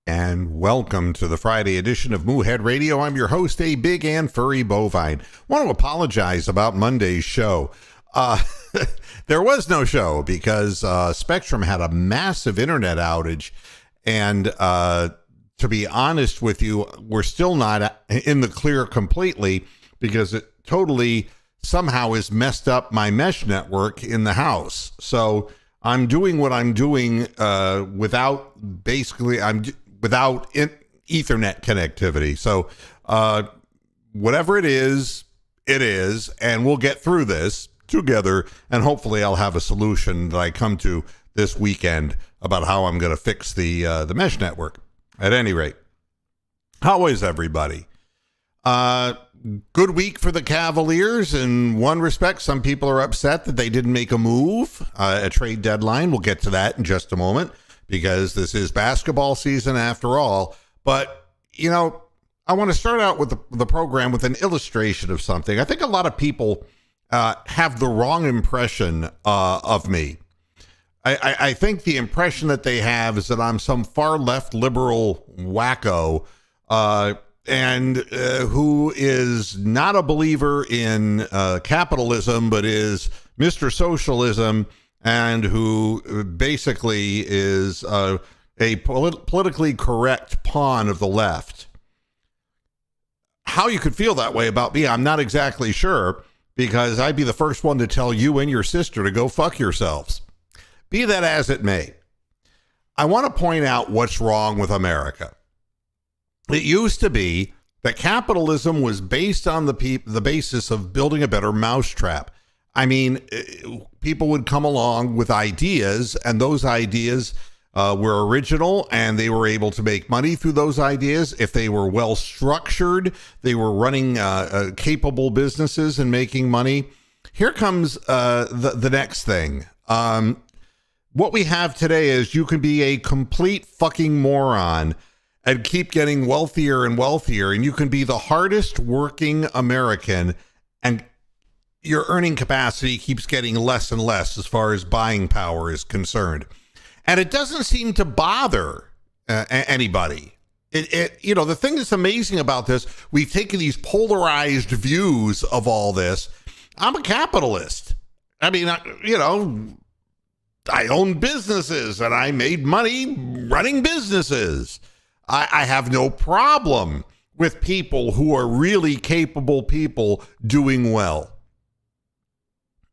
And welcome to the Friday edition of Moohead Radio. I'm your host, a big and furry bovine. Want to apologize about Monday's show. There was no show because Spectrum had a massive internet outage. And to be honest with you, we're still not in the clear completely because it totally somehow has messed up my mesh network in the house. So I'm doing what I'm doing without Ethernet connectivity. So whatever it is, and we'll get through this together, and hopefully I'll have a solution that I come to this weekend about how I'm going to fix the mesh network. At any rate, how is everybody? Good week for the Cavaliers. In one respect, some people are upset that they didn't make a move, a trade deadline. We'll get to that in just a moment because this is basketball season after all. But, you know, I want to start out with the program with an illustration of something. I think a lot of people have the wrong impression of me. I think the impression that they have is that I'm some far left liberal wacko and who is not a believer in capitalism, but is Mr. Socialism, and who basically is a politically correct pawn of the left. How you could feel that way about me, I'm not exactly sure, because I'd be the first one to tell you and your sister to go fuck yourselves. Be that as it may, I want to point out what's wrong with America. It used to be that capitalism was based on the basis of building a better mousetrap. I mean, people would come along with ideas, and those ideas were original, and they were able to make money through those ideas. If they were well structured, they were running capable businesses and making money. Here comes the next thing. What we have today is you can be a complete fucking moron and keep getting wealthier and wealthier, and you can be the hardest working American, and your earning capacity keeps getting less and less as far as buying power is concerned. And it doesn't seem to bother anybody. The thing that's amazing about this, we've taken these polarized views of all this. I'm a capitalist. I mean, I own businesses and I made money running businesses. I have no problem with people who are really capable people doing well.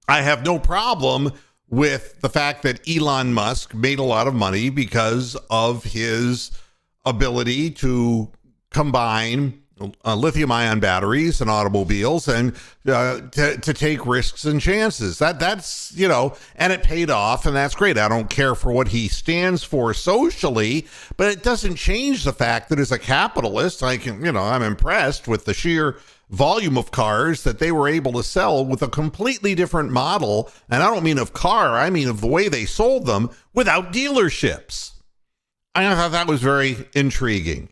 I have no problem with the fact that Elon Musk made a lot of money because of his ability to combine lithium-ion batteries and automobiles and to take risks and chances. That's and it paid off, and that's great. I don't care for what he stands for socially, but it doesn't change the fact that as a capitalist, I'm impressed with the sheer volume of cars that they were able to sell with a completely different model. And I don't mean of car, I mean of the way they sold them without dealerships. I thought that was very intriguing.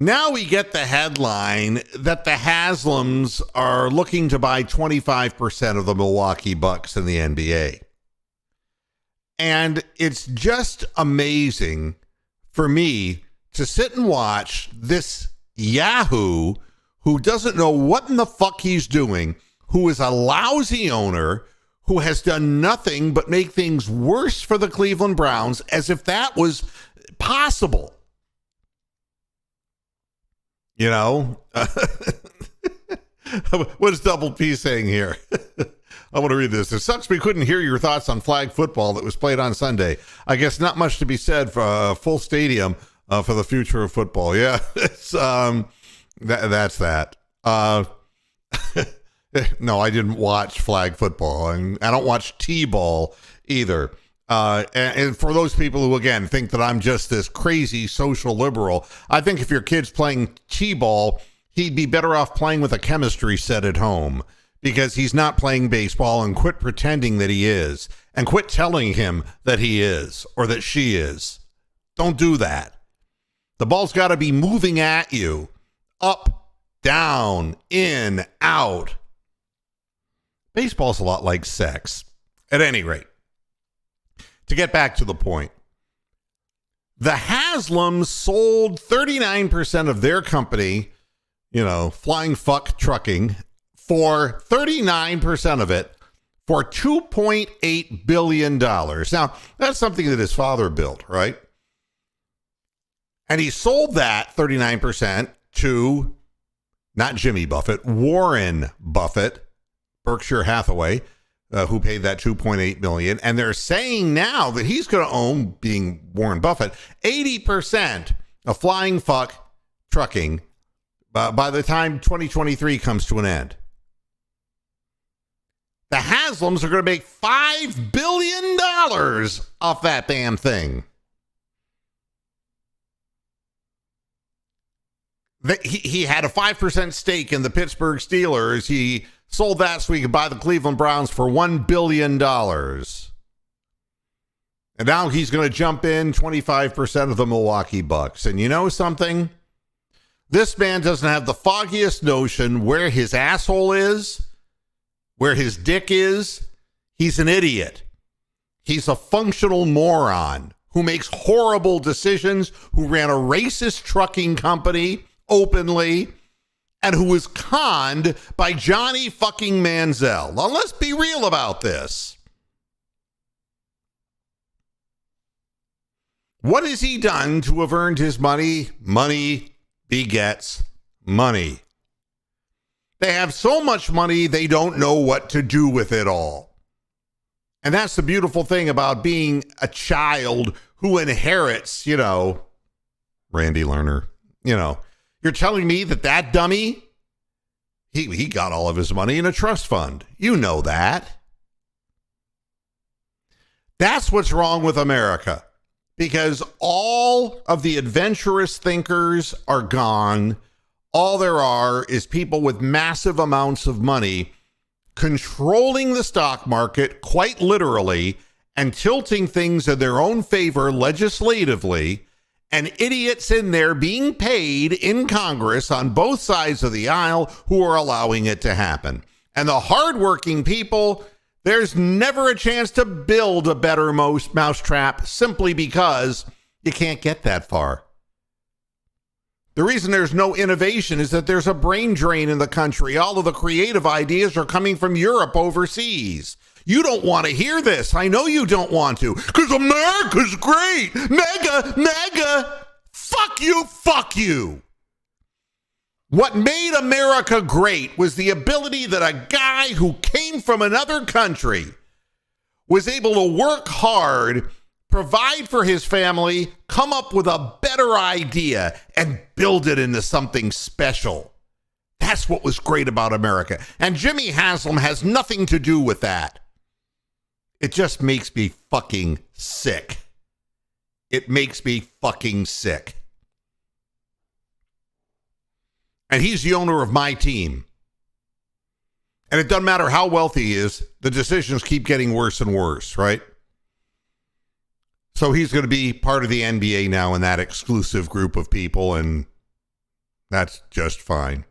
Now we get the headline that the Haslams are looking to buy 25% of the Milwaukee Bucks in the NBA. And it's just amazing for me to sit and watch this Yahoo who doesn't know what in the fuck he's doing, who is a lousy owner, who has done nothing but make things worse for the Cleveland Browns, as if that was possible. What is Double P saying here? I want to read this. It sucks we couldn't hear your thoughts on flag football that was played on Sunday. I guess not much to be said for a full stadium for the future of football. Yeah, it's that's that. No, I didn't watch flag football, and I don't watch T-ball either. And for those people who, again, think that I'm just this crazy social liberal, I think if your kid's playing T-ball, he'd be better off playing with a chemistry set at home, because he's not playing baseball, and quit pretending that he is, and quit telling him that he is or that she is. Don't do that. The ball's got to be moving at you. Up, down, in, out. Baseball's a lot like sex. At any rate, to get back to the point, The Haslams sold 39% of their company, Flying Fuck Trucking, for 39% of it for $2.8 billion. Now, that's something that his father built, right? And he sold that 39% to not Jimmy Buffett, Warren Buffett, Berkshire Hathaway, who paid that $2.8 billion. And they're saying now that he's going to own, being Warren Buffett, 80% of Flying Fuck Trucking by the time 2023 comes to an end. The Haslams are going to make $5 billion off that damn thing. He had a 5% stake in the Pittsburgh Steelers. He sold that so he could buy the Cleveland Browns for $1 billion. And now he's going to jump in 25% of the Milwaukee Bucks. And you know something? This man doesn't have the foggiest notion where his asshole is, where his dick is. He's an idiot. He's a functional moron who makes horrible decisions, who ran a racist trucking company openly, and who was conned by Johnny fucking Manziel. Now, let's be real about this. What has he done to have earned his money? Money begets money. They have so much money, they don't know what to do with it all. And that's the beautiful thing about being a child who inherits, Randy Lerner, You're telling me that dummy, he got all of his money in a trust fund. You know that. That's what's wrong with America. Because all of the adventurous thinkers are gone. All there are is people with massive amounts of money controlling the stock market, quite literally, and tilting things in their own favor legislatively, and idiots in there being paid in Congress on both sides of the aisle who are allowing it to happen. And the hardworking people, there's never a chance to build a better mousetrap simply because you can't get that far. The reason there's no innovation is that there's a brain drain in the country. All of the creative ideas are coming from Europe overseas. You don't want to hear this. I know you don't want to, because America's great. Mega. Fuck you, fuck you. What made America great was the ability that a guy who came from another country was able to work hard, provide for his family, come up with a better idea, and build it into something special. That's what was great about America. And Jimmy Haslam has nothing to do with that. It just makes me fucking sick. It makes me fucking sick. And he's the owner of my team. And it doesn't matter how wealthy he is, the decisions keep getting worse and worse, right? So he's going to be part of the NBA now in that exclusive group of people, and that's just fine.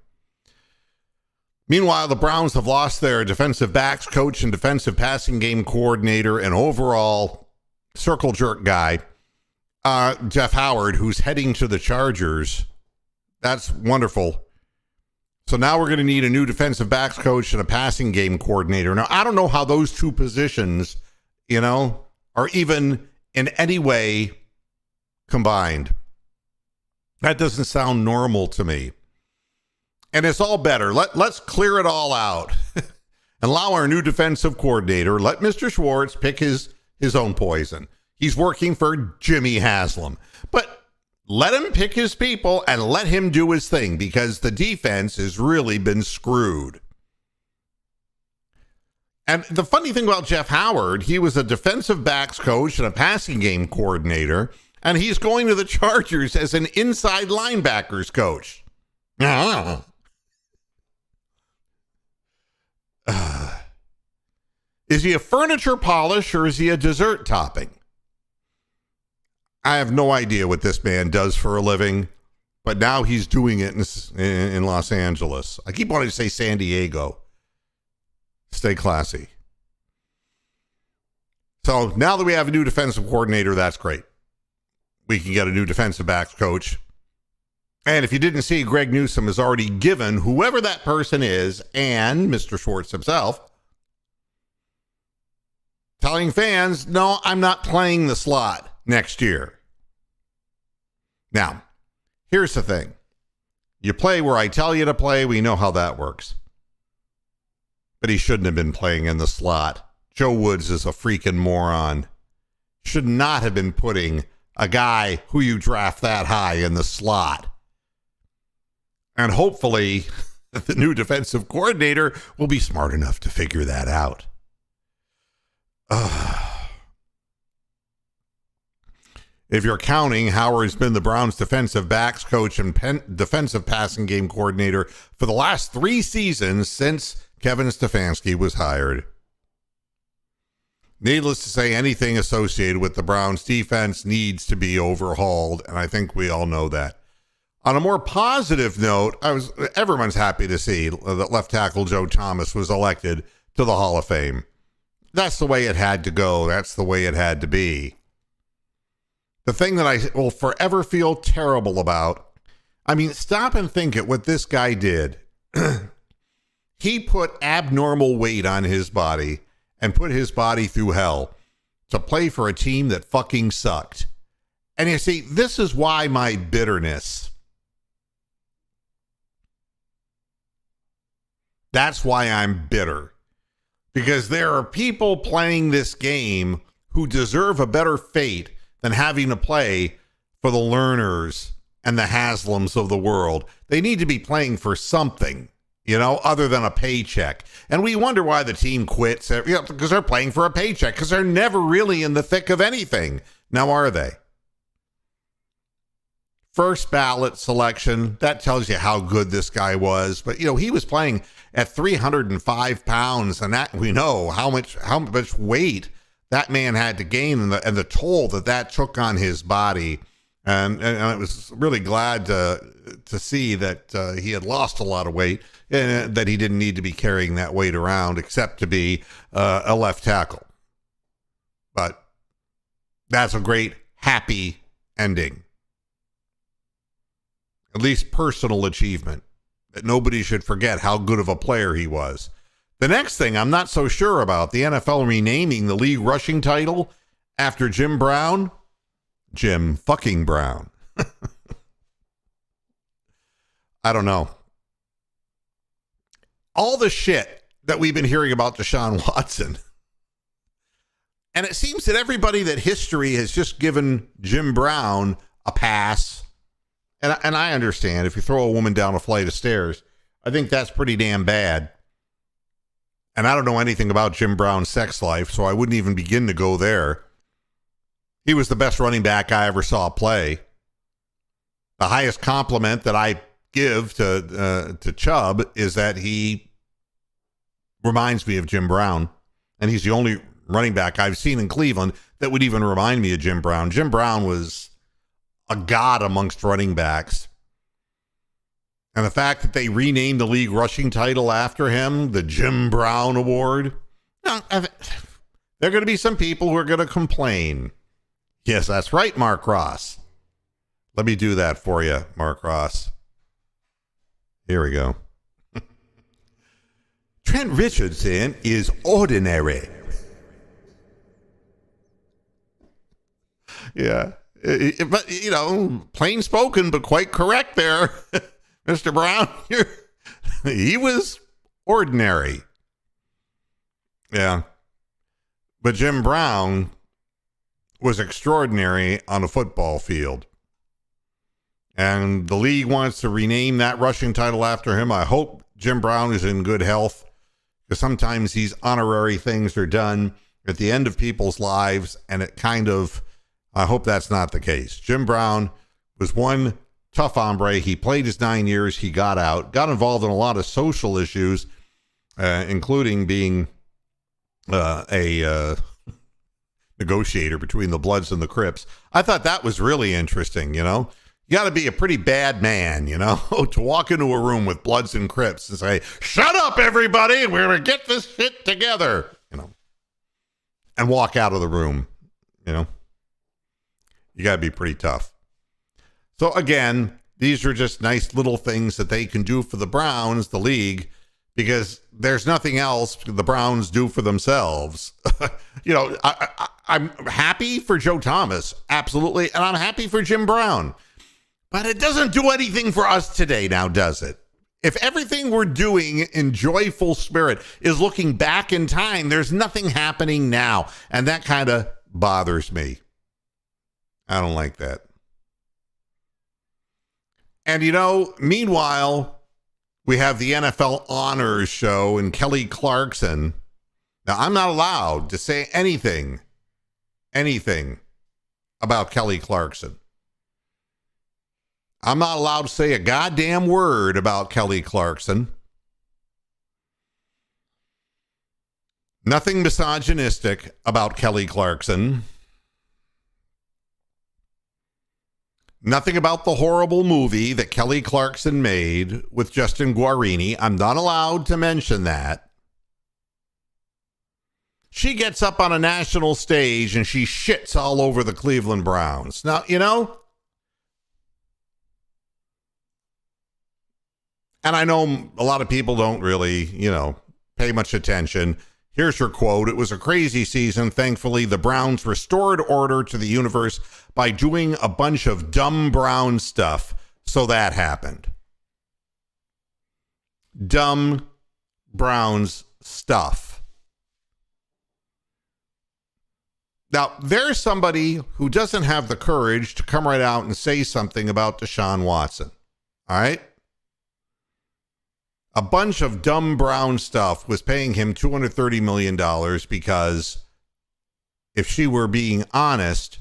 Meanwhile, the Browns have lost their defensive backs coach and defensive passing game coordinator and overall circle jerk guy, Jeff Howard, who's heading to the Chargers. That's wonderful. So now we're going to need a new defensive backs coach and a passing game coordinator. Now, I don't know how those two positions, are even in any way combined. That doesn't sound normal to me. And it's all better. Let's clear it all out and allow our new defensive coordinator, let Mr. Schwartz pick his own poison. He's working for Jimmy Haslam. But let him pick his people and let him do his thing, because the defense has really been screwed. And the funny thing about Jeff Howard, he was a defensive backs coach and a passing game coordinator, and he's going to the Chargers as an inside linebackers coach. Is he a furniture polish or is he a dessert topping? I have no idea what this man does for a living, but now he's doing it in Los Angeles. I keep wanting to say San Diego. Stay classy. So now that we have a new defensive coordinator, that's great. we can get a new defensive backs coach. And if you didn't see, Greg Newsome has already given whoever that person is and Mr. Schwartz himself telling fans, no, I'm not playing the slot next year. Now, here's the thing. You play where I tell you to play. We know how that works. But he shouldn't have been playing in the slot. Joe Woods is a freaking moron. Should not have been putting a guy who you draft that high in the slot. And hopefully, the new defensive coordinator will be smart enough to figure that out. If you're counting, Howard's been the Browns' defensive backs coach and defensive passing game coordinator for the last 3 seasons since Kevin Stefanski was hired. Needless to say, anything associated with the Browns' defense needs to be overhauled, and I think we all know that. On a more positive note, everyone's happy to see that left tackle Joe Thomas was elected to the Hall of Fame. That's the way it had to go. That's the way it had to be. The thing that I will forever feel terrible about, I mean, stop and think at what this guy did. He put abnormal weight on his body and put his body through hell to play for a team that fucking sucked. And you see, this is why my bitterness. That's why I'm bitter. Because there are people playing this game who deserve a better fate than having to play for the Lerners and the Haslams of the world. They need to be playing for something, other than a paycheck. And we wonder why the team quits, because they're playing for a paycheck, because they're never really in the thick of anything. Now, are they? First ballot selection, that tells you how good this guy was. But, he was playing at 305 pounds, and that we know how much weight that man had to gain and the toll that took on his body. And I was really glad to see that he had lost a lot of weight and that he didn't need to be carrying that weight around except to be a left tackle. But that's a great, happy ending. At least personal achievement. That nobody should forget how good of a player he was. The next thing I'm not so sure about, the NFL renaming the league rushing title after Jim Brown. Jim fucking Brown. I don't know. All the shit that we've been hearing about Deshaun Watson. And it seems that everybody that history has just given Jim Brown a pass. And I understand if you throw a woman down a flight of stairs, I think that's pretty damn bad. And I don't know anything about Jim Brown's sex life, so I wouldn't even begin to go there. He was the best running back I ever saw play. The highest compliment that I give to Chubb is that he reminds me of Jim Brown. And he's the only running back I've seen in Cleveland that would even remind me of Jim Brown. Jim Brown was a god amongst running backs. And the fact that they renamed the league rushing title after him, the Jim Brown Award, there are going to be some people who are going to complain. Yes, that's right, Mark Ross. Let me do that for you, Mark Ross. Here we go. Trent Richardson is ordinary. Yeah. But, plain spoken, but quite correct there. Mr. Brown, he was ordinary. Yeah. But Jim Brown was extraordinary on a football field. And the league wants to rename that rushing title after him. I hope Jim Brown is in good health, because sometimes these honorary things are done at the end of people's lives, and I hope that's not the case. Jim Brown was one tough hombre. He played his 9 years. He got out, got involved in a lot of social issues, including being a negotiator between the Bloods and the Crips. I thought that was really interesting, You got to be a pretty bad man, to walk into a room with Bloods and Crips and say, shut up, everybody, we're going to get this shit together, and walk out of the room, You got to be pretty tough. So again, these are just nice little things that they can do for the Browns, the league, because there's nothing else the Browns do for themselves. I'm happy for Joe Thomas, absolutely, and I'm happy for Jim Brown. But it doesn't do anything for us today now, does it? If everything we're doing in joyful spirit is looking back in time, there's nothing happening now. And that kind of bothers me. I don't like that. And, meanwhile, we have the NFL Honors Show and Kelly Clarkson. Now, I'm not allowed to say anything about Kelly Clarkson. I'm not allowed to say a goddamn word about Kelly Clarkson. Nothing misogynistic about Kelly Clarkson. Nothing about the horrible movie that Kelly Clarkson made with Justin Guarini. I'm not allowed to mention that. She gets up on a national stage and she shits all over the Cleveland Browns. Now, and I know a lot of people don't really, pay much attention. Here's her quote. "It was a crazy season. Thankfully, the Browns restored order to the universe by doing a bunch of dumb Brown stuff. So that happened." Dumb Browns stuff. Now, there's somebody who doesn't have the courage to come right out and say something about Deshaun Watson. All right? A bunch of dumb Brown stuff was paying him $230 million because if she were being honest,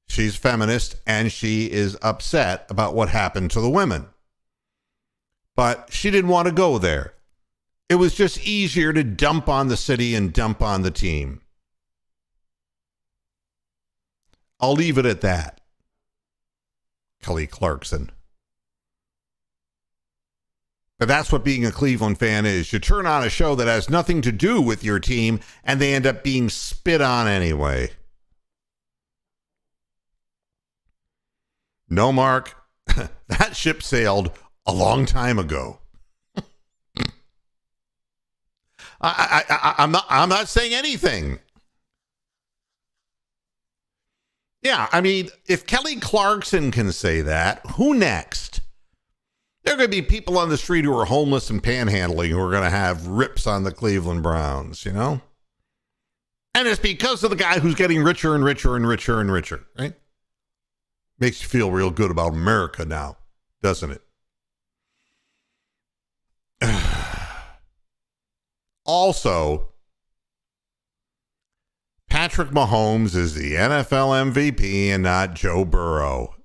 she's feminist and she is upset about what happened to the women. But she didn't want to go there. It was just easier to dump on the city and dump on the team. I'll leave it at that. Kelly Clarkson. But that's what being a Cleveland fan is. You turn on a show that has nothing to do with your team, and they end up being spit on anyway. No, Mark, that ship sailed a long time ago. I'm not saying anything. Yeah, I mean, if Kelly Clarkson can say that, who next? There are going to be people on the street who are homeless and panhandling who are going to have rips on the Cleveland Browns, And it's because of the guy who's getting richer and richer and richer and richer, right? Makes you feel real good about America now, doesn't it? Also, Patrick Mahomes is the NFL MVP and not Joe Burrow.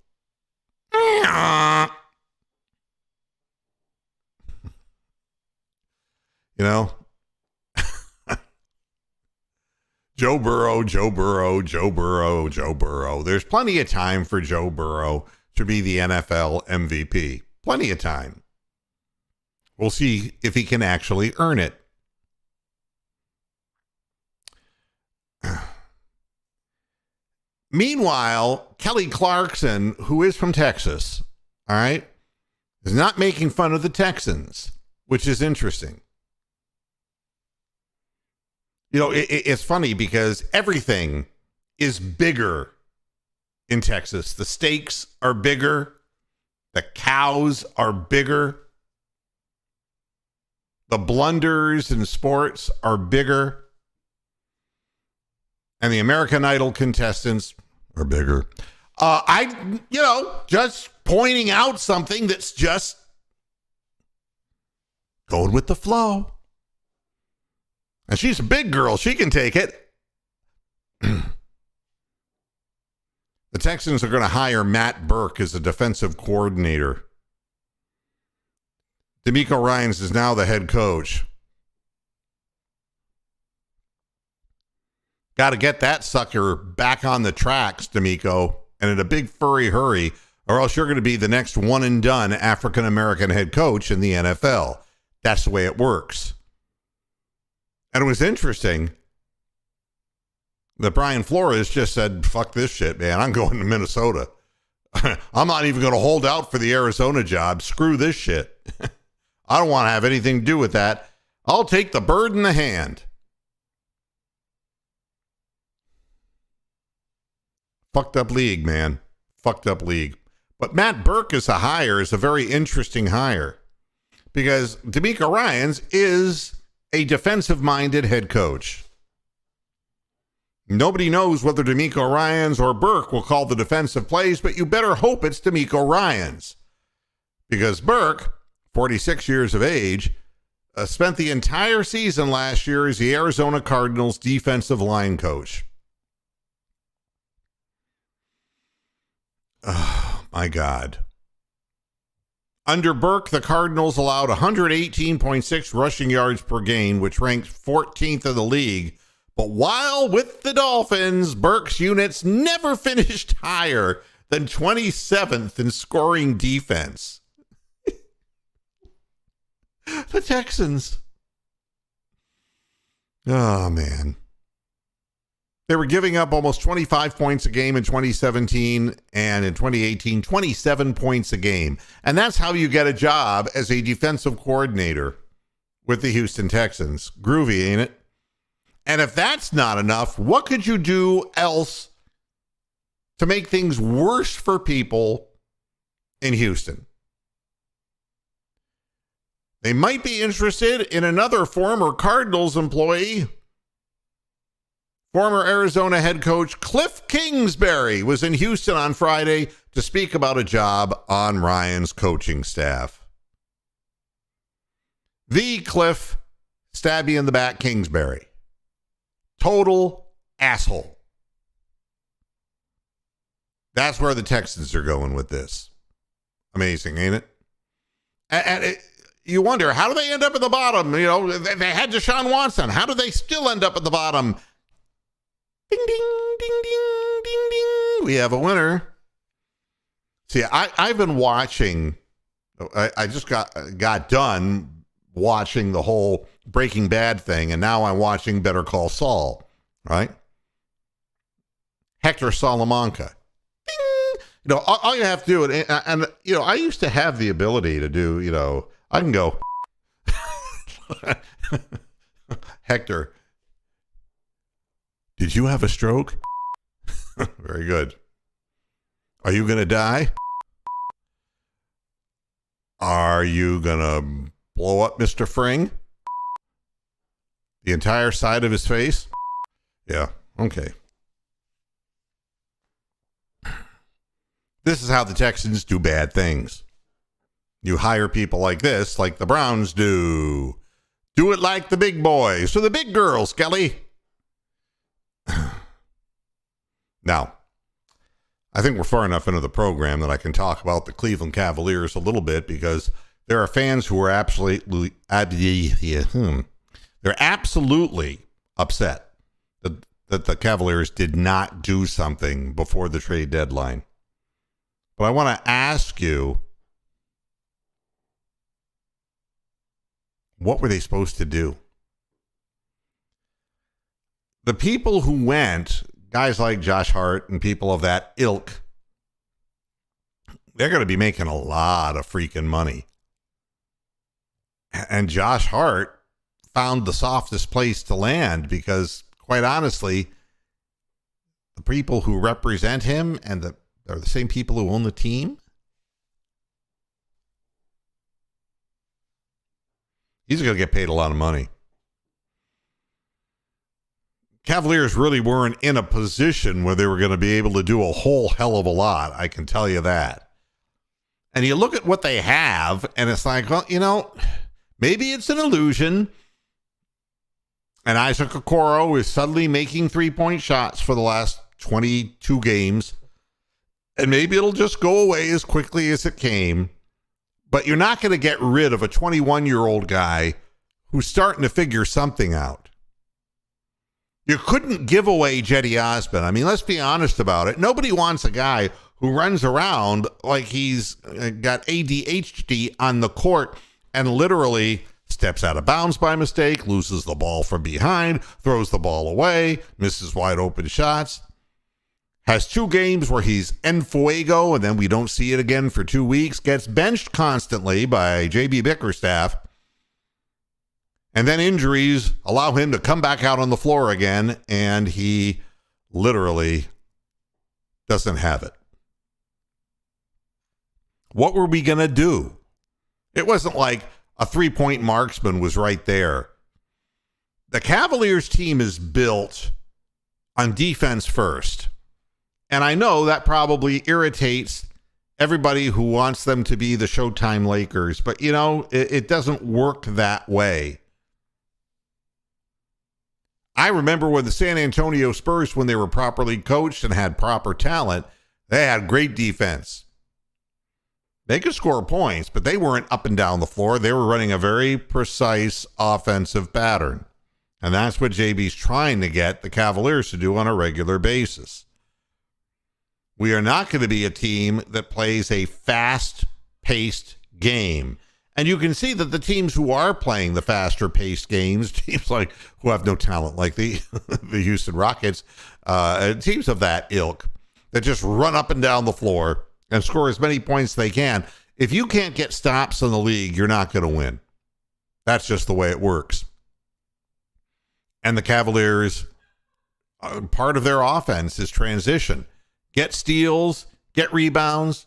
Joe Burrow, Joe Burrow, Joe Burrow, Joe Burrow. There's plenty of time for Joe Burrow to be the NFL MVP. Plenty of time. We'll see if he can actually earn it. Meanwhile, Kelly Clarkson, who is from Texas, all right, is not making fun of the Texans, which is interesting. It's funny because everything is bigger in Texas. The stakes are bigger. The cows are bigger. The blunders in sports are bigger. And the American Idol contestants are bigger. Just pointing out something that's just going with the flow. And she's a big girl. She can take it. The Texans are going to hire Matt Burke as a defensive coordinator. DeMeco Ryans is now the head coach. Got to get that sucker back on the tracks, DeMeco, and in a big furry hurry, or else you're going to be the next one and done African-American head coach in the NFL. That's the way it works. And it was interesting. that Brian Flores just said, fuck this shit, man. I'm going to Minnesota. I'm not even going to hold out for the Arizona job. Screw this shit. I don't want to have anything to do with that. I'll take the bird in the hand. Fucked up league, man. Fucked up league. But Matt Burke as a hire is a very interesting hire because DeMeco Ryans is a defensive-minded head coach. Nobody knows whether DeMeco Ryans or Burke will call the defensive plays, but you better hope it's DeMeco Ryans because Burke, 46 years of age, spent the entire season last year as the Arizona Cardinals defensive line coach. Oh, my God. Under Burke, the Cardinals allowed 118.6 rushing yards per game, which ranked 14th in the league. But while with the Dolphins, Burke's units never finished higher than 27th in scoring defense. The Texans. Oh, man. They were giving up almost 25 points a game in 2017, and in 2018, 27 points a game. And that's how you get a job as a defensive coordinator with the Houston Texans. Groovy, ain't it? And if that's not enough, what could you do else to make things worse for people in Houston? They might be interested in another former Cardinals employee. Former Arizona head coach Cliff Kingsbury was in Houston on Friday to speak about a job on Ryan's coaching staff. The Cliff stab you in the back Kingsbury. Total asshole. That's where the Texans are going with this. Amazing, ain't it? And you wonder, how do they end up at the bottom? You know, they had Deshaun Watson. How do they still end up at the bottom? Ding, ding, ding, ding, ding, ding. We have a winner. See, I've been watching. I just got done watching the whole Breaking Bad thing, and now I'm watching Better Call Saul, right? Hector Salamanca. Ding. You know, all you have to do, and you know, I used to have the ability to do, you know, I can go, Hector, did you have a stroke? Very good. Are you going to die? Are you going to blow up Mr. Fring? The entire side of his face? Yeah, okay. This is how the Texans do bad things. You hire people like this, like the Browns do. Do it like the big boys or the big girls, Kelly. Now, I think we're far enough into the program that I can talk about the Cleveland Cavaliers a little bit because there are fans who are absolutely upset that the Cavaliers did not do something before the trade deadline. But I want to ask you, what were they supposed to do? The people who went, guys like Josh Hart and people of that ilk, they're going to be making a lot of freaking money. And Josh Hart found the softest place to land because, quite honestly, the people who represent him and are the same people who own the team. He's going to get paid a lot of money. Cavaliers really weren't in a position where they were going to be able to do a whole hell of a lot. I can tell you that. And you look at what they have, and it's like, well, you know, maybe it's an illusion. And Isaac Okoro is suddenly making 3-point shots for the last 22 games. And maybe it'll just go away as quickly as it came. But you're not going to get rid of a 21-year-old guy who's starting to figure something out. You couldn't give away Cedi Osman. I mean, let's be honest about it. Nobody wants a guy who runs around like he's got ADHD on the court and literally steps out of bounds by mistake, loses the ball from behind, throws the ball away, misses wide open shots. Has 2 games where he's en fuego, and then we don't see it again for 2 weeks. Gets benched constantly by J.B. Bickerstaff. And then injuries allow him to come back out on the floor again, and he literally doesn't have it. What were we going to do? It wasn't like a 3-point marksman was right there. The Cavaliers team is built on defense first. And I know that probably irritates everybody who wants them to be the Showtime Lakers, but it doesn't work that way. I remember when the San Antonio Spurs, when they were properly coached and had proper talent, they had great defense. They could score points, but they weren't up and down the floor. They were running a very precise offensive pattern. And that's what JB's trying to get the Cavaliers to do on a regular basis. We are not going to be a team that plays a fast-paced game. And you can see that the teams who are playing the faster-paced games, teams like who have no talent like the Houston Rockets, teams of that ilk that just run up and down the floor and score as many points as they can. If you can't get stops in the league, you're not going to win. That's just the way it works. And the Cavaliers, part of their offense is transition. Get steals, get rebounds,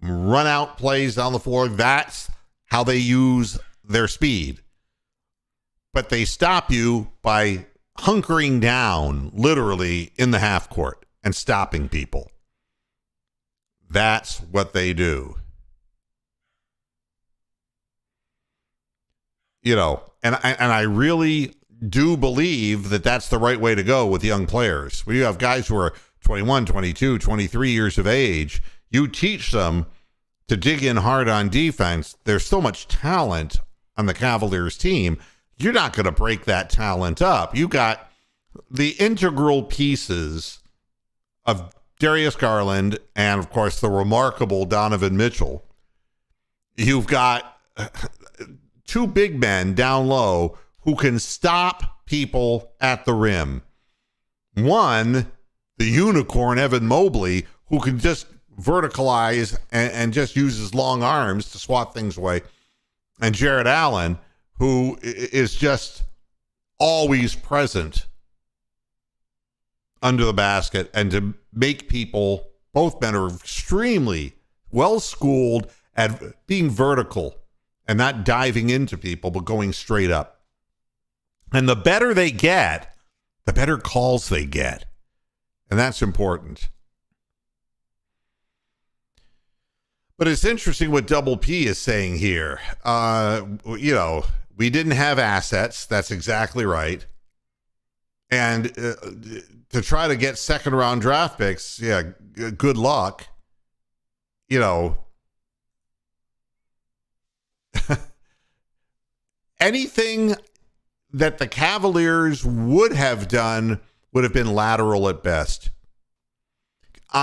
run out plays down the floor. That's how they use their speed. But they stop you by hunkering down, literally, in the half court and stopping people. That's what they do. And I really do believe that that's the right way to go with young players. When you have guys who are 21, 22, 23 years of age, you teach them to dig in hard on defense. There's so much talent on the Cavaliers team. You're not going to break that talent up. You got the integral pieces of Darius Garland and, of course, the remarkable Donovan Mitchell. You've got 2 big men down low who can stop people at the rim. One, the unicorn Evan Mobley, who can just verticalize and just uses long arms to swat things away. And Jared Allen, who is just always present under the basket and to make people, both men are extremely well-schooled at being vertical and not diving into people, but going straight up. And the better they get, the better calls they get. And that's important. But it's interesting what Double P is saying here. We didn't have assets. That's exactly right. And to try to get second-round draft picks, good luck. Anything that the Cavaliers would have done would have been lateral at best.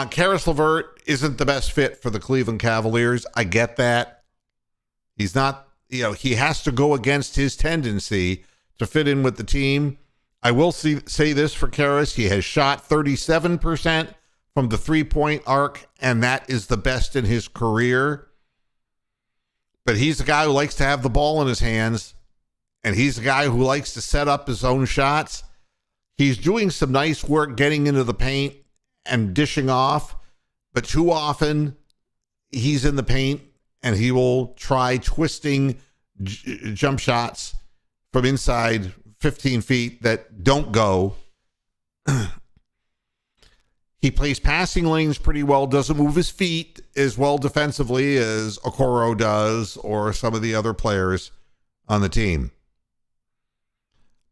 Caris LeVert isn't the best fit for the Cleveland Cavaliers. I get that. He's not, he has to go against his tendency to fit in with the team. I will say this for Caris. He has shot 37% from the 3-point arc, and that is the best in his career. But he's a guy who likes to have the ball in his hands, and he's a guy who likes to set up his own shots. He's doing some nice work getting into the paint and dishing off, but too often he's in the paint and he will try twisting jump shots from inside 15 feet that don't go. He plays passing lanes pretty well, doesn't move his feet as well defensively as Okoro does or some of the other players on the team.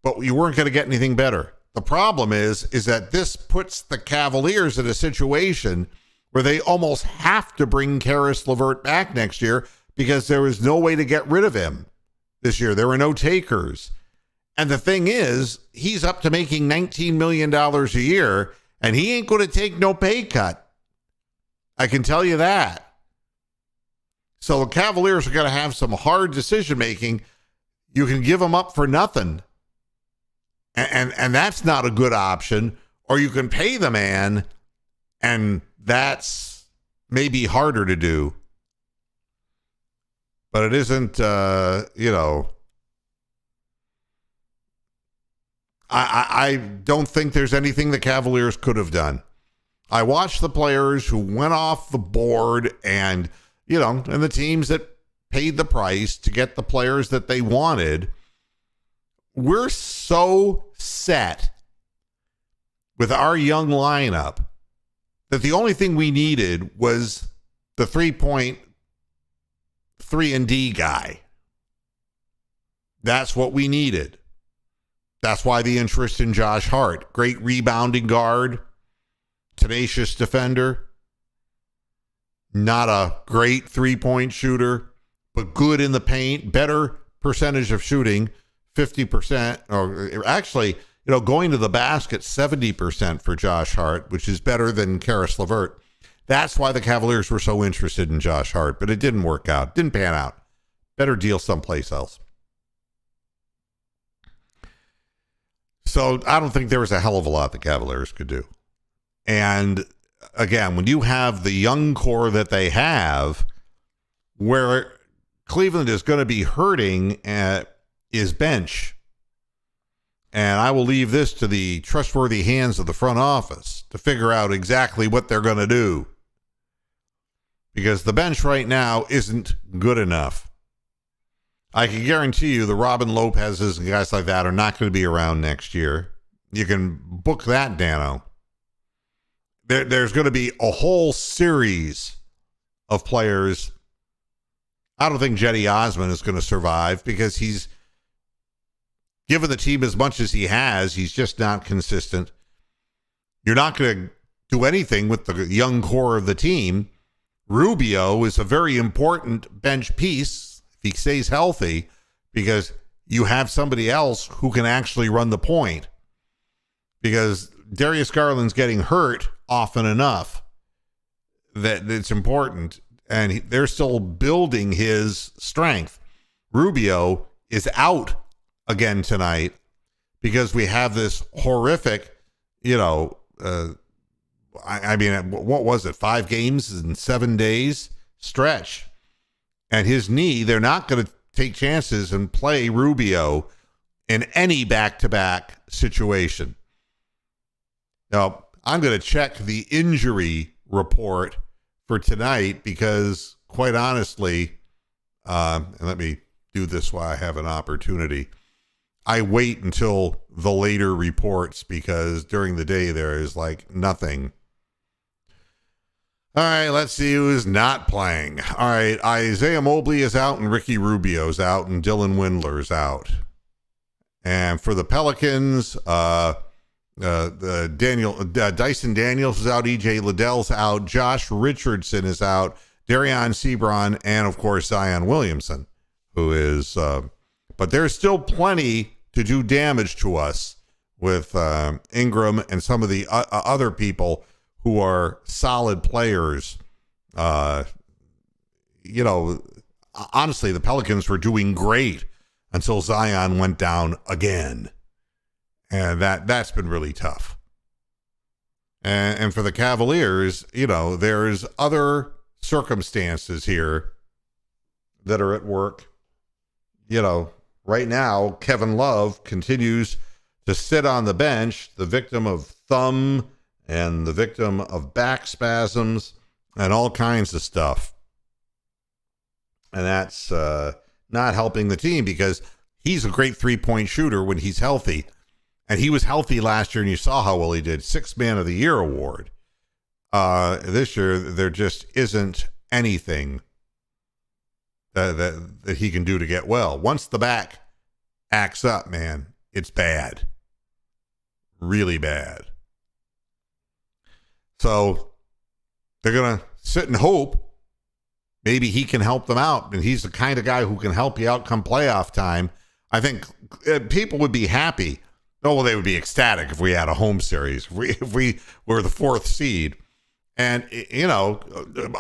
But you weren't going to get anything better. The problem is that this puts the Cavaliers in a situation where they almost have to bring Caris LeVert back next year because there was no way to get rid of him this year. There were no takers. And the thing is, he's up to making $19 million a year, and he ain't going to take no pay cut. I can tell you that. So the Cavaliers are going to have some hard decision-making. you can give him up for nothing. And that's not a good option. Or you can pay the man, and that's maybe harder to do. But it isn't, I don't think there's anything the Cavaliers could have done. I watched the players who went off the board and the teams that paid the price to get the players that they wanted. We're so set with our young lineup that the only thing we needed was the 3-point 3-and-D guy. That's what we needed. That's why the interest in Josh Hart. Great rebounding guard, tenacious defender, not a great 3-point shooter, but good in the paint, better percentage of shooting, 50%, or actually, going to the basket, 70% for Josh Hart, which is better than Karis LeVert. That's why the Cavaliers were so interested in Josh Hart, but it didn't work out. Didn't pan out. Better deal someplace else. So I don't think there was a hell of a lot the Cavaliers could do. And again, when you have the young core that they have, where Cleveland is going to be hurting is bench. And I will leave this to the trustworthy hands of the front office to figure out exactly what they're going to do. Because the bench right now isn't good enough. I can guarantee you the Robin Lopez's and guys like that are not going to be around next year. You can book that, Dano. There's going to be a whole series of players. I don't think Jetty Osman is going to survive because he's given the team as much as he has. He's just not consistent. You're not going to do anything with the young core of the team. Rubio is a very important bench piece if he stays healthy because you have somebody else who can actually run the point. Because Darius Garland's getting hurt often enough that it's important, and they're still building his strength. Rubio is out again tonight because we have this horrific, what was it, 5 games in 7 days stretch. And his knee, they're not going to take chances and play Rubio in any back-to-back situation. Now, I'm going to check the injury report for tonight because, quite honestly, and let me do this while I have an opportunity. I wait until the later reports because during the day there is nothing. All right, let's see who's not playing. All right, Isaiah Mobley is out and Ricky Rubio's out and Dylan Windler's out. And for the Pelicans, Dyson Daniels is out, EJ Liddell's out, Josh Richardson is out, Darion Sebron, and of course Zion Williamson, who is, but there's still plenty to do damage to us with Ingram and some of the other people who are solid players. Honestly, the Pelicans were doing great until Zion went down again. And that's been really tough. And for the Cavaliers, there's other circumstances here that are at work. Right now, Kevin Love continues to sit on the bench, the victim of thumb and the victim of back spasms and all kinds of stuff. And that's not helping the team because he's a great 3-point shooter when he's healthy. And he was healthy last year, and you saw how well he did. 6th Man of the Year award. This year, there just isn't anything that he can do to get well. Once the back acts up, man, it's bad. Really bad. So they're going to sit and hope maybe he can help them out. And he's the kind of guy who can help you out come playoff time. I think people would be happy. Oh, well, they would be ecstatic if we had a home series, if we were the 4th seed. And,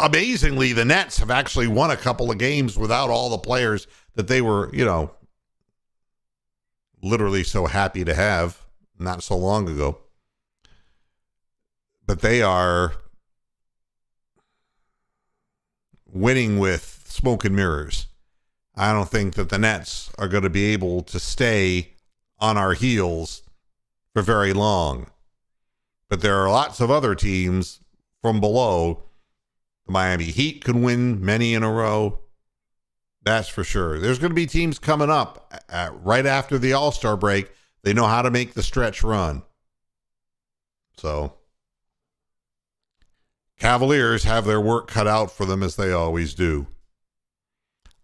amazingly, the Nets have actually won a couple of games without all the players that they were, literally so happy to have not so long ago. But they are winning with smoke and mirrors. I don't think that the Nets are going to be able to stay on our heels for very long. But there are lots of other teams from below. The Miami Heat can win many in a row. That's for sure. There's going to be teams coming up right after the All-Star break. They know how to make the stretch run. So, Cavaliers have their work cut out for them as they always do.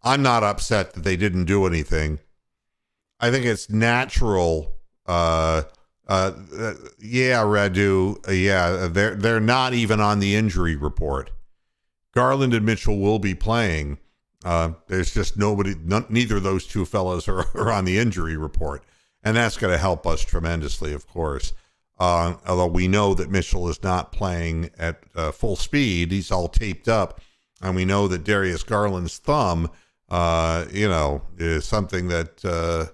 I'm not upset that they didn't do anything. I think it's natural. Yeah, Radu. Yeah, they're not even on the injury report. Garland and Mitchell will be playing. There's just neither of those two fellas are on the injury report. And that's going to help us tremendously, of course. Although we know that Mitchell is not playing at full speed. He's all taped up. And we know that Darius Garland's thumb, is something that,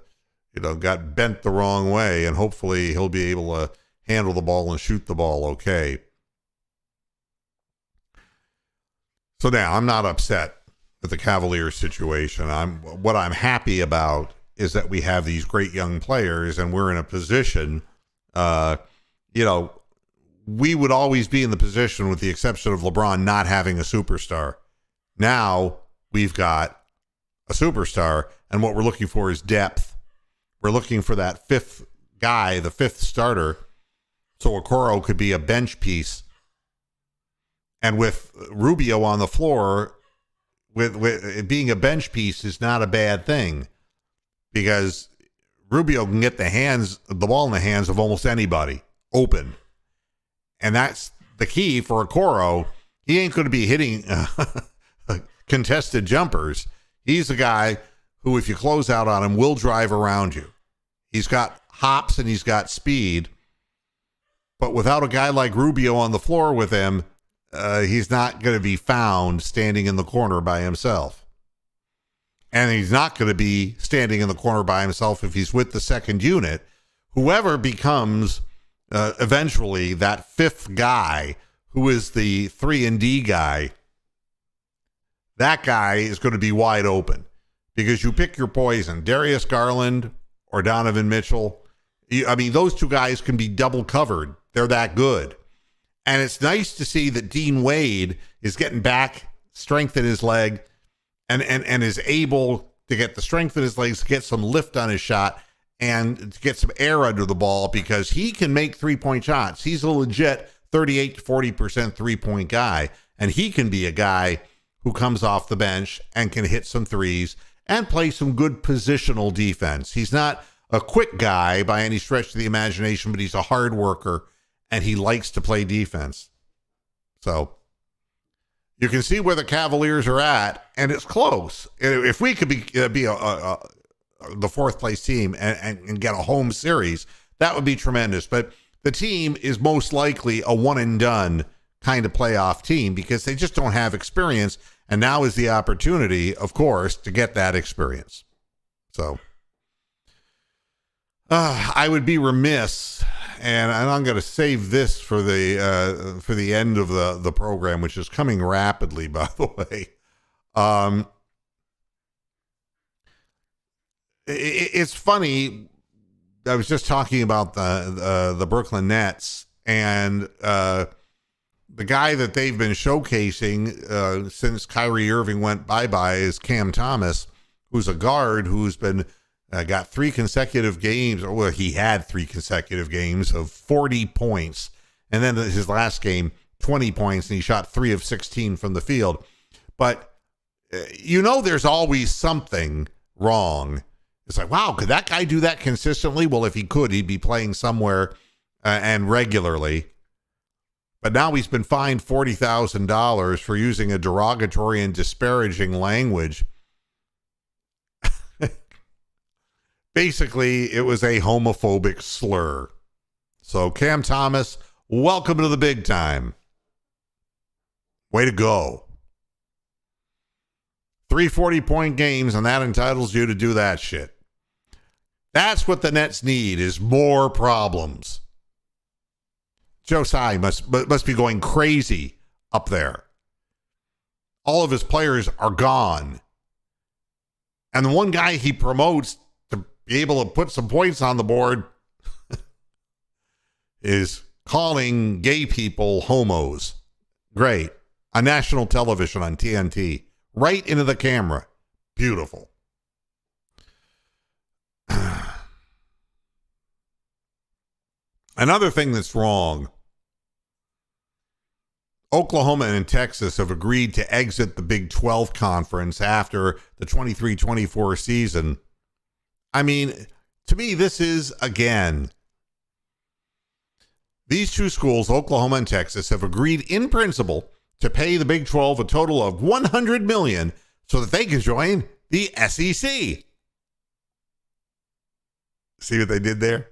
got bent the wrong way. And hopefully he'll be able to handle the ball and shoot the ball okay. So now I'm not upset with the Cavaliers situation. What I'm happy about is that we have these great young players and we're in a position, we would always be in the position, with the exception of LeBron not having a superstar. Now we've got a superstar, and what we're looking for is depth. We're looking for that fifth guy, the fifth starter, so Okoro could be a bench piece. And with Rubio on the floor, with it being a bench piece is not a bad thing, because Rubio can get the ball in the hands of almost anybody open. And that's the key for Okoro. He ain't going to be hitting contested jumpers. He's the guy who, if you close out on him, will drive around you. He's got hops and he's got speed. But without a guy like Rubio on the floor with him, he's not going to be found standing in the corner by himself. And he's not going to be standing in the corner by himself if he's with the second unit. Whoever becomes eventually that fifth guy, who is the 3-and-D guy, that guy is going to be wide open, because you pick your poison. Darius Garland or Donovan Mitchell. Those two guys can be double covered. They're that good. And it's nice to see that Dean Wade is getting back strength in his leg and is able to get the strength in his legs, get some lift on his shot, and to get some air under the ball, because he can make three-point shots. He's a legit 38 to 40% three-point guy, and he can be a guy who comes off the bench and can hit some threes and play some good positional defense. He's not a quick guy by any stretch of the imagination, but he's a hard worker, and he likes to play defense. So you can see where the Cavaliers are at, and it's close. If we could be the fourth place team and get a home series, that would be tremendous. But the team is most likely a one and done kind of playoff team, because they just don't have experience. And now is the opportunity, of course, to get that experience. So I would be remiss, and I'm going to save this for the end of the program, which is coming rapidly, by the way. It's funny. I was just talking about the Brooklyn Nets, and the guy that they've been showcasing since Kyrie Irving went bye-bye is Cam Thomas, who's a guard who's been got 3 consecutive games, or well, he had 3 consecutive games of 40 points. And then his last game, 20 points, and he shot 3 of 16 from the field. But there's always something wrong. It's like, wow, could that guy do that consistently? Well, if he could, he'd be playing somewhere and regularly. But now he's been fined $40,000 for using a derogatory and disparaging language. Basically, it was a homophobic slur. So, Cam Thomas, welcome to the big time. Way to go. 3 40-point games, and that entitles you to do that shit. That's what the Nets need, is more problems. Joe Tsai must be going crazy up there. All of his players are gone. And the one guy he promotes to be able to put some points on the board is calling gay people homos. Great. On national television on TNT. Right into the camera. Beautiful. Another thing that's wrong. Oklahoma and Texas have agreed to exit the Big 12 conference after the 23-24 season. I mean, to me, this is, again, these two schools, Oklahoma and Texas, have agreed in principle to pay the Big 12 a total of $100 million so that they can join the SEC. See what they did there?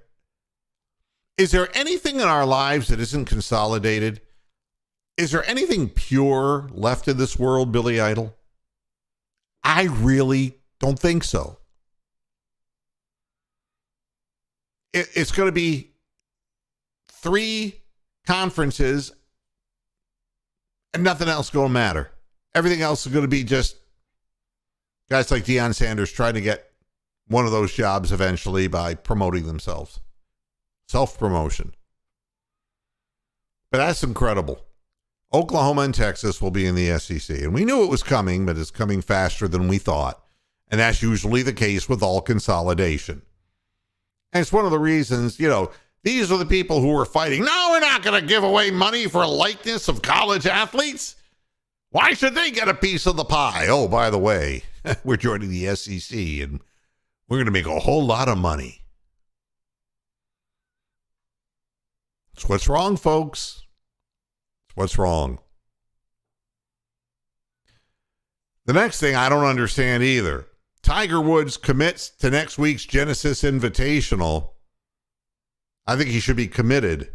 Is there anything in our lives that isn't consolidated? Is there anything pure left in this world, Billy Idol? I really don't think so. It's going to be 3 conferences and nothing else going to matter. Everything else is going to be just guys like Deion Sanders trying to get one of those jobs eventually by promoting themselves. Self-promotion. But that's incredible. Oklahoma and Texas will be in the SEC. And we knew it was coming, but it's coming faster than we thought. And that's usually the case with all consolidation. And it's one of the reasons, these are the people who are fighting. No, we're not going to give away money for a likeness of college athletes. Why should they get a piece of the pie? Oh, by the way, we're joining the SEC and we're going to make a whole lot of money. That's what's wrong, folks. What's wrong? The next thing I don't understand either. Tiger Woods commits to next week's Genesis Invitational. I think he should be committed.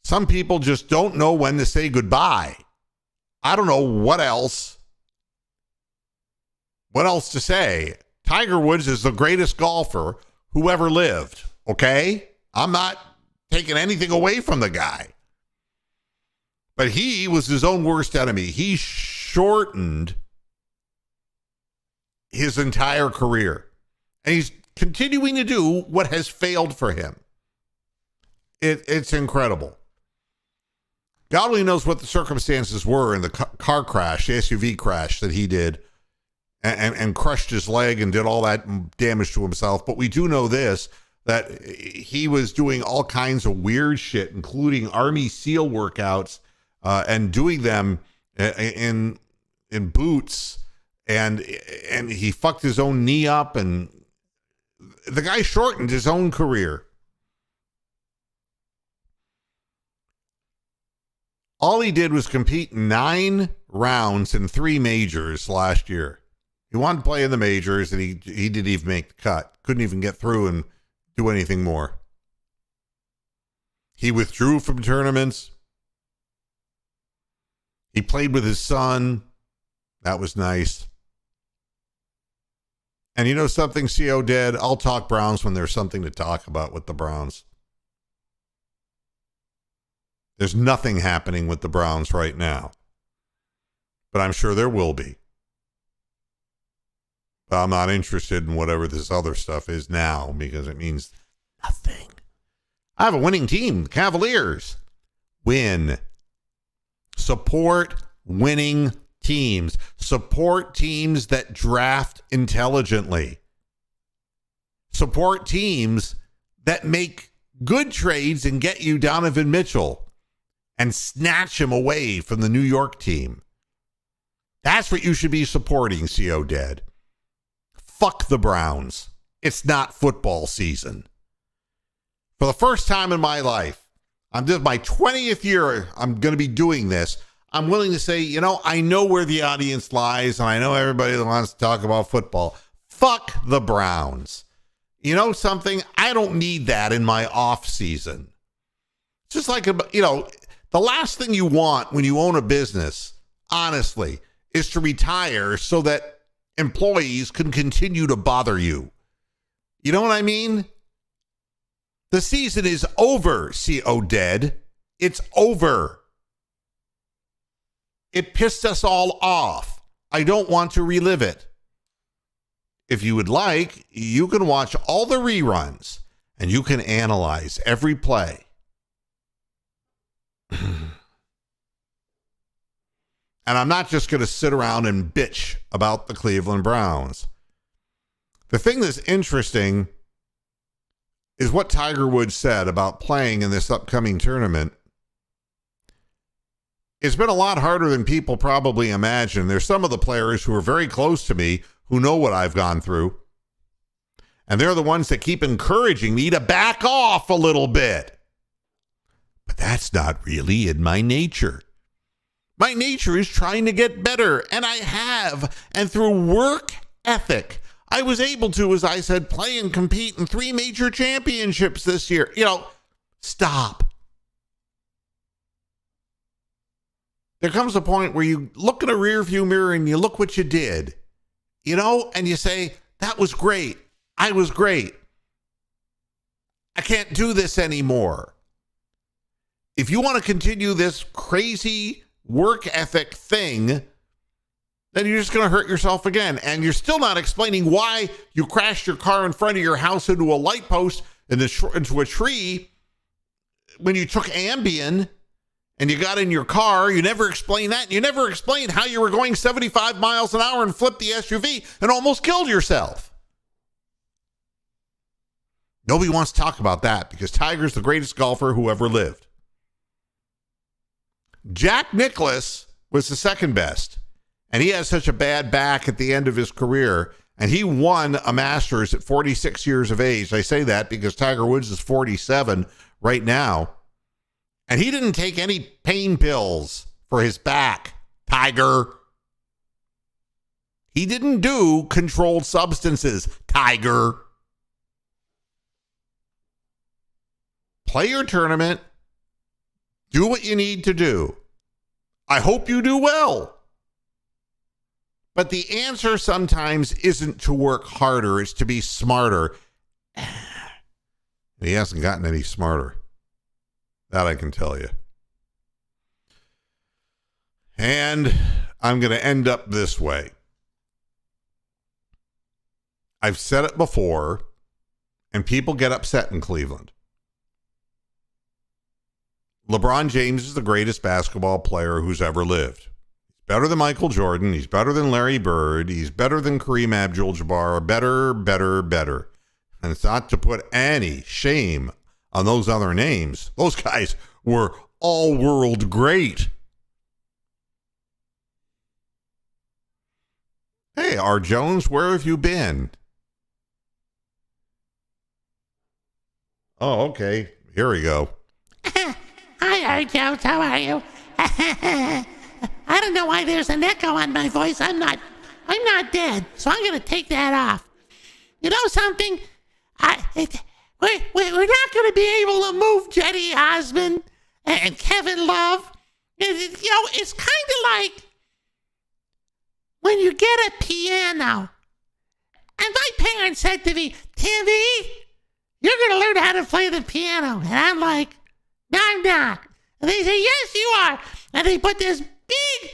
Some people just don't know when to say goodbye. I don't know what else to say. Tiger Woods is the greatest golfer who ever lived, okay? I'm not taking anything away from the guy. But he was his own worst enemy. He shortened his entire career. And he's continuing to do what has failed for him. It's incredible. God only knows what the circumstances were in the car crash, the SUV crash that he did, and crushed his leg and did all that damage to himself. But we do know this, that he was doing all kinds of weird shit, including Army SEAL workouts, and doing them in boots, and he fucked his own knee up, and the guy shortened his own career. All he did was compete in 9 rounds in 3 majors last year. He wanted to play in the majors, and he didn't even make the cut. Couldn't even get through and do anything more. He withdrew from tournaments. He played with his son. That was nice. And you know something, CO Dead? I'll talk Browns when there's something to talk about with the Browns. There's nothing happening with the Browns right now. But I'm sure there will be. But I'm not interested in whatever this other stuff is now because it means nothing. I have a winning team, the Cavaliers. Win. Support winning teams. Support teams that draft intelligently. Support teams that make good trades and get you Donovan Mitchell and snatch him away from the New York team. That's what you should be supporting, CO Dead. Fuck the Browns. It's not football season. For the first time in my life, this is my 20th year I'm going to be doing this. I'm willing to say, I know where the audience lies, and I know everybody that wants to talk about football. Fuck the Browns. You know something? I don't need that in my off season. Just like, the last thing you want when you own a business, honestly, is to retire so that employees can continue to bother you. You know what I mean? The season is over, C.O. Dead. It's over. It pissed us all off. I don't want to relive it. If you would like, you can watch all the reruns and you can analyze every play. And I'm not just going to sit around and bitch about the Cleveland Browns. The thing that's interesting is what Tiger Woods said about playing in this upcoming tournament. It's been a lot harder than people probably imagine. There's some of the players who are very close to me who know what I've gone through. And they're the ones that keep encouraging me to back off a little bit. But that's not really in my nature. My nature is trying to get better, and I have. And through work ethic, I was able to, as I said, play and compete in 3 major championships this year. Stop. There comes a point where you look in a rearview mirror and you look what you did, and you say, that was great. I was great. I can't do this anymore. If you want to continue this crazy work ethic thing, then you're just going to hurt yourself again. And you're still not explaining why you crashed your car in front of your house into a light post and into a tree when you took Ambien and you got in your car. You never explained that. You never explained how you were going 75 miles an hour and flipped the SUV and almost killed yourself. Nobody wants to talk about that because Tiger's the greatest golfer who ever lived. Jack Nicklaus was the second best, and he had such a bad back at the end of his career, and he won a Masters at 46 years of age. I say that because Tiger Woods is 47 right now, and he didn't take any pain pills for his back, Tiger. He didn't do controlled substances, Tiger. Play your tournament. Do what you need to do. I hope you do well. But the answer sometimes isn't to work harder, it's to be smarter. He hasn't gotten any smarter. That I can tell you. And I'm going to end up this way. I've said it before, and people get upset in Cleveland. LeBron James is the greatest basketball player who's ever lived. He's better than Michael Jordan. He's better than Larry Bird. He's better than Kareem Abdul-Jabbar. Better. And it's not to put any shame on those other names. Those guys were all-world great. Hey, R. Jones, where have you been? Oh, okay. Here we go. Hi, Jones. How are you? I don't know why there's an echo on my voice. I'm not dead, so I'm gonna take that off. You know something? We're not gonna be able to move Jetty Osmond and Kevin Love. It's kind of like when you get a piano. And my parents said to me, Timmy, you're gonna learn how to play the piano. And I'm like, no, I'm not. And they say, yes, you are. And they put this big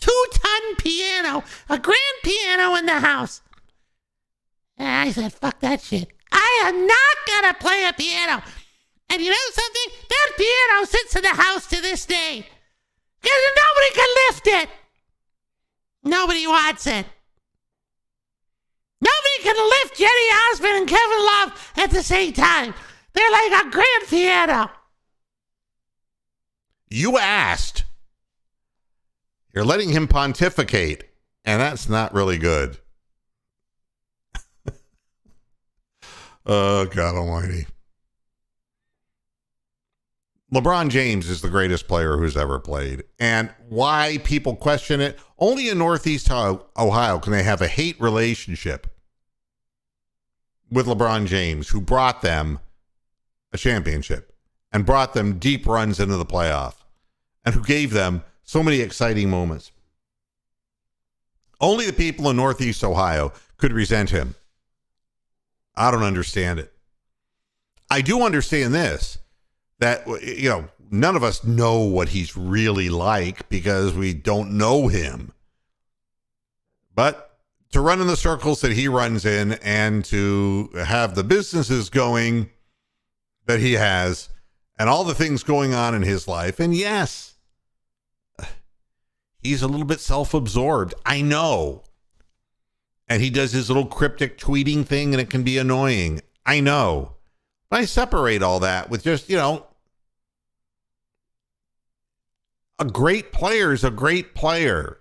2-ton piano, a grand piano in the house. And I said, fuck that shit. I am not going to play a piano. And you know something? That piano sits in the house to this day. Because nobody can lift it. Nobody wants it. Nobody can lift Jenny Osmond and Kevin Love at the same time. They're like a grand piano. You asked. You're letting him pontificate, and that's not really good. Oh, God almighty. LeBron James is the greatest player who's ever played. And why people question it, only in Northeast Ohio can they have a hate relationship with LeBron James, who brought them a championship and brought them deep runs into the playoff and who gave them so many exciting moments. Only the people in Northeast Ohio could resent him. I don't understand it. I do understand this, that, none of us know what he's really like because we don't know him. But to run in the circles that he runs in and to have the businesses going that he has and all the things going on in his life, and yes, he's a little bit self-absorbed. I know. And he does his little cryptic tweeting thing, and it can be annoying. I know. But I separate all that with just, a great player is a great player.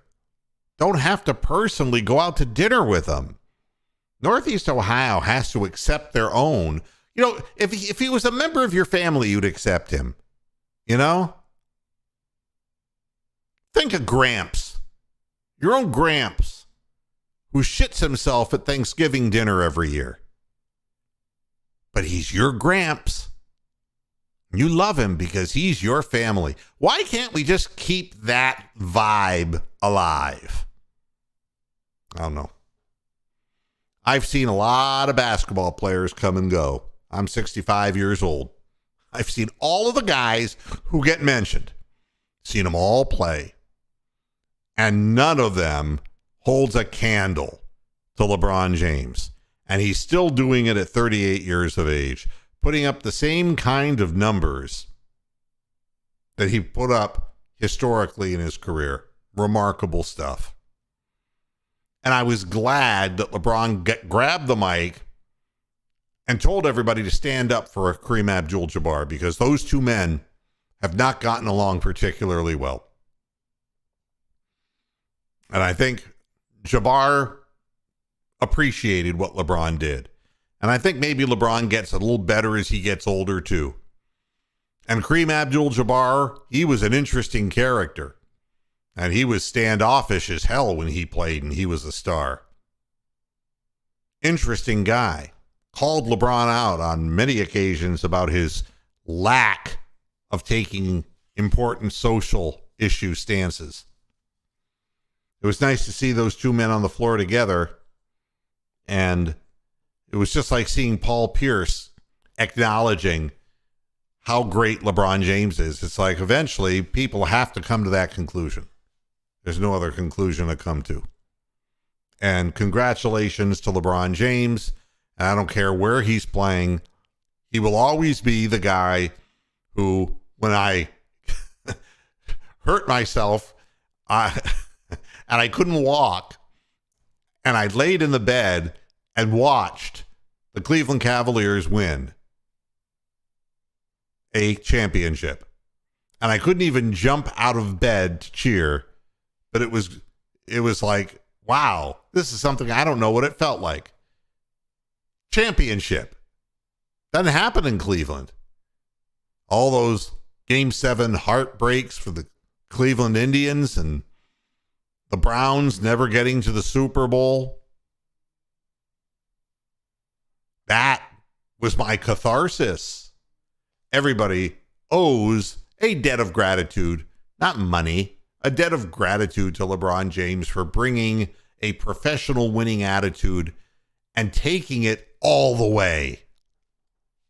Don't have to personally go out to dinner with them. Northeast Ohio has to accept their own. If he was a member of your family, you'd accept him. Think of Gramps. Your own Gramps, who shits himself at Thanksgiving dinner every year. But he's your Gramps. You love him because he's your family. Why can't we just keep that vibe alive? I don't know. I've seen a lot of basketball players come and go. I'm 65 years old. I've seen all of the guys who get mentioned. Seen them all play. And none of them holds a candle to LeBron James. And he's still doing it at 38 years of age, putting up the same kind of numbers that he put up historically in his career. Remarkable stuff. And I was glad that LeBron grabbed the mic and told everybody to stand up for Kareem Abdul-Jabbar, because those two men have not gotten along particularly well. And I think Jabbar appreciated what LeBron did. And I think maybe LeBron gets a little better as he gets older too. And Kareem Abdul-Jabbar, he was an interesting character. And he was standoffish as hell when he played and he was a star. Interesting guy. Called LeBron out on many occasions about his lack of taking important social issue stances. It was nice to see those two men on the floor together. And it was just like seeing Paul Pierce acknowledging how great LeBron James is. It's like eventually people have to come to that conclusion. There's no other conclusion to come to. And congratulations to LeBron James. And I don't care where he's playing. He will always be the guy who, when I hurt myself and I couldn't walk, and I laid in the bed and watched the Cleveland Cavaliers win a championship. And I couldn't even jump out of bed to cheer, but it was like, wow, this is something I don't know what it felt like. Championship. Doesn't happen in Cleveland. All those Game 7 heartbreaks for the Cleveland Indians and the Browns never getting to the Super Bowl. That was my catharsis. Everybody owes a debt of gratitude, not money, a debt of gratitude to LeBron James for bringing a professional winning attitude and taking it all the way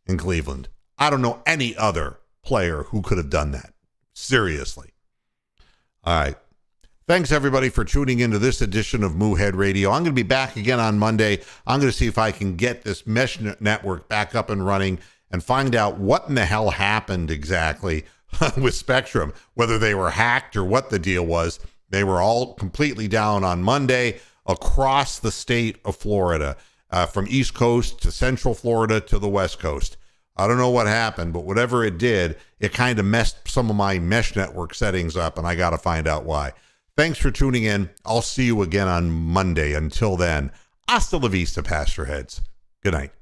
in Cleveland. I don't know any other player who could have done that. Seriously. All right. Thanks, everybody, for tuning into this edition of Moohead Radio. I'm going to be back again on Monday. I'm going to see if I can get this mesh network back up and running and find out what in the hell happened exactly with Spectrum, whether they were hacked or what the deal was. They were all completely down on Monday across the state of Florida, from East Coast to Central Florida to the West Coast. I don't know what happened, but whatever it did, it kind of messed some of my mesh network settings up, and I got to find out why. Thanks for tuning in. I'll see you again on Monday. Until then, hasta la vista, Pastor Heads. Good night.